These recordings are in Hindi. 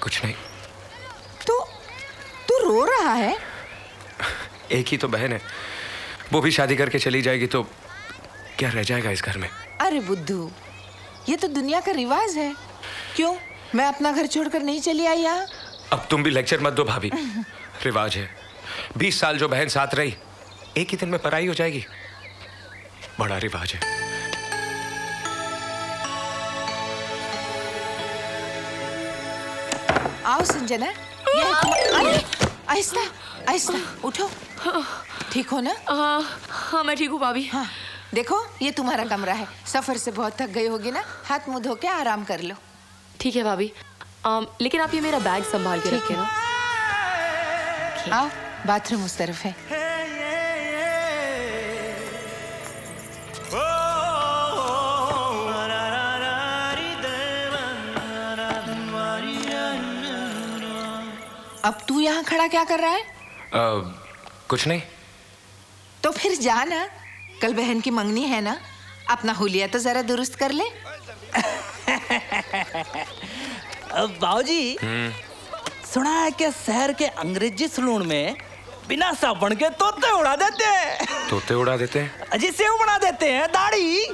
कुछ नहीं। तू रो रहा है? एक ही तो बहन है, वो भी शादी करके चली जाएगी तो क्या रह जाएगा इस घर में? अरे बुद्धू, ये तो दुनिया का रिवाज है। क्यों, मैं अपना घर छोड़कर नहीं चली आई यहाँ? अब तुम भी लेक्चर मत दो भाभी। रिवाज है, 20 साल जो बहन साथ रही एक ही दिन में पराई हो जाएगी। बड़ा रिवाज है। आओ संजना, ये आहिस्ता आहिस्ता उठो। ठीक हो ना? हाँ मैं ठीक हूँ भाभी। हाँ देखो, ये तुम्हारा कमरा है। सफर से बहुत थक गई होगी ना, हाथ मुंह धो के आराम कर लो। ठीक है भाभी। लेकिन आप ये मेरा बैग संभाल के रखें ना। आओ, बाथरूम उस तरफ है। अब तू यहाँ खड़ा क्या कर रहा है? कुछ नहीं। तो फिर जा ना, कल बहन की मंगनी है ना, अपना हुलिया तो जरा दुरुस्त कर ले। बाबूजी, सुना है कि शहर के अंग्रेजी सलून में बिना साबुन के तोते उड़ा देते हैं। तोते उड़ा देते हैं? अजी सेव बना देते हैं, दाढ़ी,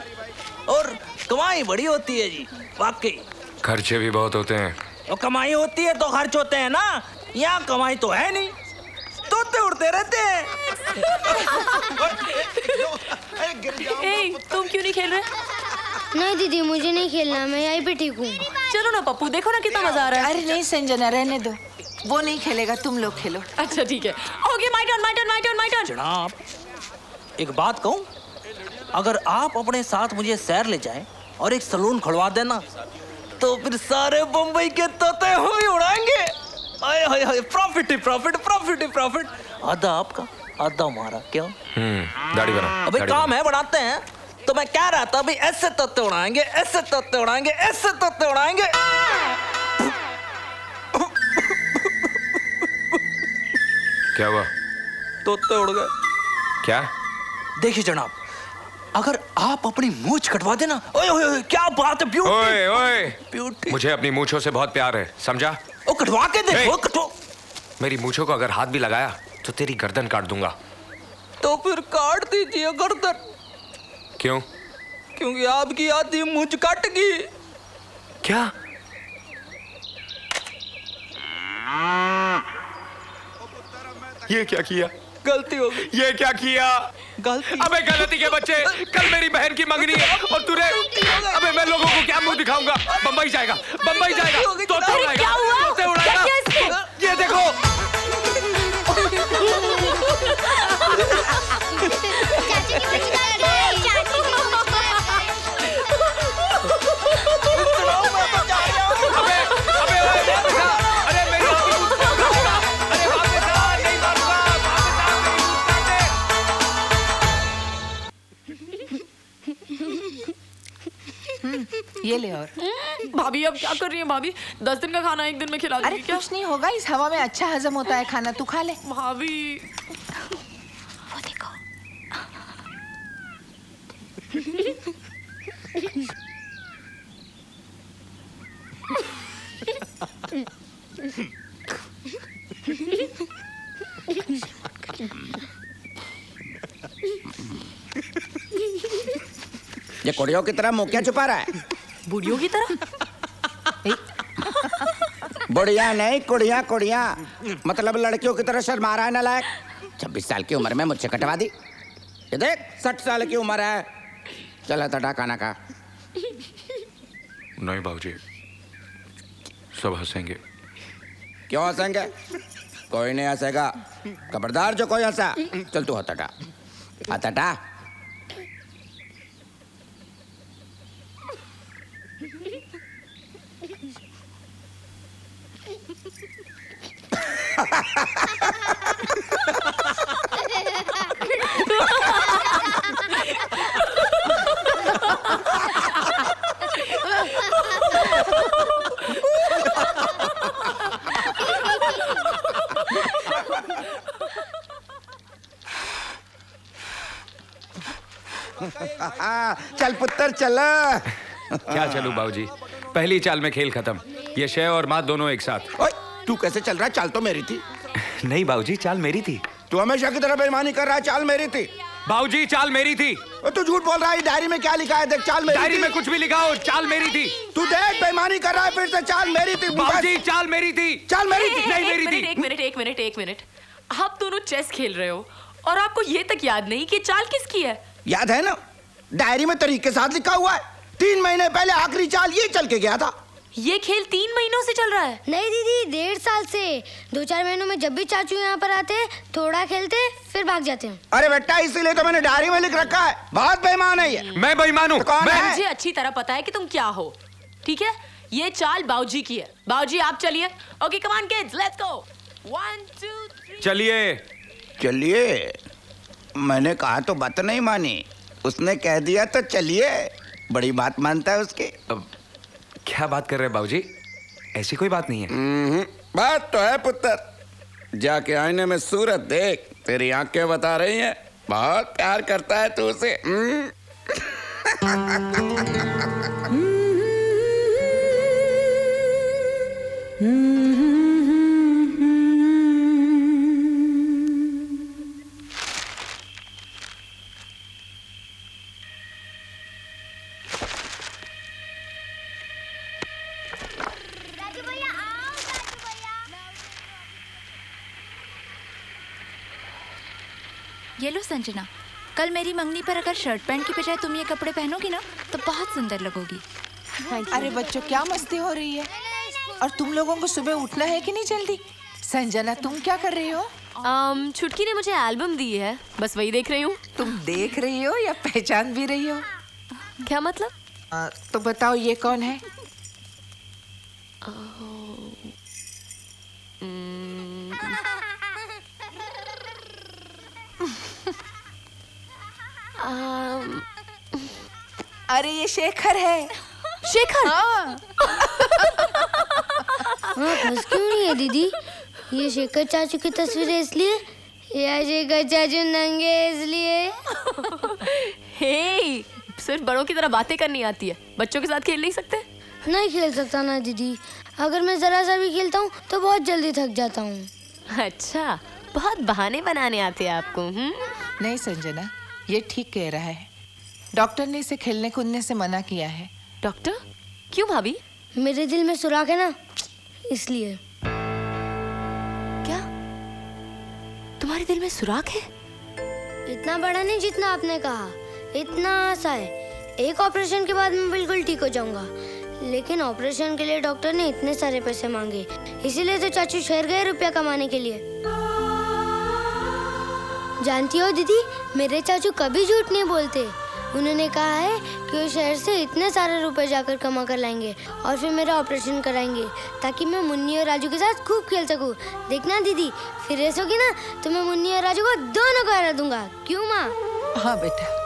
और कमाई बड़ी होती है जी, वाकई। खर्चे भी बहुत होते हैं। और कमाई होती है तो खर्च होते हैं ना, यहाँ कमाई तो है नहीं, तोते उड़ते रहते हैं। तुम क्यों नहीं खेल रहे? नहीं दीदी, मुझे नहीं खेलना, मैं यहीं पे ठीक हूँ। चलो ना पप्पू, देखो ना कितना मजा आ रहा है। अरे नहीं संजना, रहने दो, वो नहीं खेलेगा, तुम लोग खेलो। अच्छा ठीक है। Okay, my turn my turn my turn my turn. जनाब, एक बात कहूँ, अगर आप अपने साथ मुझे शहर ले जाएं और एक सलून खुलवा देना, तो फिर सारे बम्बई के तोते हम ही उड़ाएंगे। आए हाय हाय, प्रॉफिट ही प्रॉफिट, प्रॉफिट ही प्रॉफिट। आधा आपका, आधा हमारा, क्यों? दाढ़ी बना। अबे काम है, बनाते हैं। तो मैं कह रहा था, अभी ऐसे तोते उड़ाएंगे, ऐसे तोते उड़ाएंगे, ऐसे तोते उड़ाएंगे। क्या हुआ? तोते उड़ गए। क्या? देखिए जनाब, अगर आप अपनी मूंछ कटवा देना, ओए ओए ओए, क्या बात है, ब्यूटी। ओए ओए, ब्यूटी। मुझे अपनी मूंछों से बहुत प्यार है, समझा? ओ कटवा के देखो, कटवा। मेरी मूंछों को अगर हाथ भी लगाया तो तेरी गर्दन काट दूंगा। तो फिर काट दीजिए गर्दन। क्यों? क्योंकि आपकी आधी मूंछ कट गई। क्या? ये क्या किया? गलती हो गई। ये क्या किया? गलती। अबे गलती के बच्चे, कल मेरी बहन की मंगनी है और तूने, अबे मैं लोगों को क्या मुंह दिखाऊंगा? बंबई जाएगा, बंबई जाएगा, तोते उड़ाएगा, तोते उड़ाएगा। ये देखो। ये ले। और भाभी अब क्या कर रही है भाभी? 10 दिन का खाना एक दिन में खिला अरे दूंगी क्या? कुछ नहीं होगा, इस हवा में अच्छा हजम होता है खाना, तू खा ले। भाभी वो देखो। ये कुड़ियों की तरह मुंह क्या छुपा रहा है? बुढ़ियों की तरह? बुढ़िया नहीं, कुड़िया कुड़िया, मतलब लड़कियों की तरह शर्मा रहा है नालायक। 26 साल की उम्र में मुझसे कटवा दी। ये देख, 60 साल की उम्र है। चला तटा खाना खा। नहीं बाबूजी, सब हंसेंगे। क्यों हंसेंगे? कोई नहीं हंसेगा। खबरदार जो कोई हंसा, चल तू हटटा हटटा। चल पुत्र चल। क्या चलूं बाबूजी, पहली चाल में खेल खत्म। ये शय और माँ दोनों एक साथ। ओए, तू कैसे चल रहा है? चाल तो मेरी थी। नहीं बाबूजी, चाल मेरी थी। तू हमेशा की तरह बेईमानी कर रहा है। चाल मेरी थी। बाबूजी चाल मेरी थी। तू झूठ बोल रहा है। डायरी में क्या लिखा है? देख, चाल मेरी डायरी थी। में कुछ भी लिखा हो, चाल मेरी थी। तू देख, बेईमानी कर रहा है फिर से। चाल मेरी थी। बाबूजी चाल मेरी थी। चाल मेरी थी। नहीं मेरी थी। एक मिनट। आप दोनों चेस खेल रहे हो और आपको ये तक याद नहीं कि चाल किसकी है? याद है ना, डायरी में तारीख के साथ लिखा हुआ है। 3 महीने पहले आखिरी चाल ये चल के गया था। ये खेल 3 महीनों से चल रहा है। नहीं दीदी, 1.5 साल से। 2-4 महीनों में जब भी चाचू यहाँ पर आते हैं, थोड़ा खेलते फिर भाग जाते हैं। अरे बेटा, इसीलिए तो मैंने डायरी में लिख रखा है। बहुत बेईमान है ये। मैं बेईमान हूँ? तो कौन है? मुझे अच्छी तरह पता है कि तुम क्या हो। ठीक है, ये चाल बाऊजी की है। बाऊजी आप चलिए। Okay come on kids, let's go. 1 2 3। चलिए। चलिए, मैंने कहा तो बात नहीं मानी। उसने कह दिया तो चलिए। बड़ी बात मानता है उसकी। क्या बात कर रहे हैं बाबूजी? ऐसी कोई बात नहीं है। बात तो है पुत्र। जाके आईने में सूरत देख, तेरी आंखें बता रही हैं। बहुत प्यार करता है तू उसे। ये लो संजना, कल मेरी मंगनी पर अगर शर्ट पैंट की बजाय तुम ये कपड़े पहनोगी ना तो बहुत सुंदर लगोगी। अरे बच्चों, क्या मस्ती हो रही है? और तुम लोगों को सुबह उठना है कि नहीं जल्दी? संजना, तुम क्या कर रही हो? छुटकी ने मुझे एल्बम दी है, बस वही देख रही हूँ। तुम देख रही हो या पहचान भी रही हो? क्या मतलब? तो बताओ ये कौन है? अरे ये शेखर है। शेखर? हाँ, हंस क्यों रही है दीदी? ये शेखर चाचू की तस्वीरें इसलिए या शेखर चाचू नंगे इसलिए? हे, सिर्फ बड़ों की तरह बातें करनी आती है, बच्चों के साथ खेल नहीं सकते? नहीं खेल सकता ना दीदी। अगर मैं जरा सा भी खेलता हूँ तो बहुत जल्दी थक जाता हूँ। अच्छा, बहुत बहाने बनाने आते हैं आपको। नहीं संजना, ये ठीक कह रहा है। डॉक्टर ने इसे खेलने कूदने से मना किया है। डॉक्टर? क्यों भाभी? मेरे दिल में सुराख है ना, इसलिए। क्या तुम्हारे दिल में सुराख है? इतना बड़ा नहीं जितना आपने कहा, इतना सा है। एक ऑपरेशन के बाद मैं बिल्कुल ठीक हो जाऊंगा, लेकिन ऑपरेशन के लिए डॉक्टर ने इतने सारे पैसे मांगे, इसीलिए तो चाचू शहर गए रुपया कमाने के लिए। जानती हो दीदी, मेरे चाचू कभी झूठ नहीं बोलते। उन्होंने कहा है कि वो शहर से इतने सारे रुपए जाकर कमा कर लाएंगे और फिर मेरा ऑपरेशन कराएंगे, ताकि मैं मुन्नी और राजू के साथ खूब खेल सकूं। देखना दीदी, फिर रेस होगी ना तो मैं मुन्नी और राजू को दोनों को हरा दूंगा। क्यों माँ? हाँ बेटा।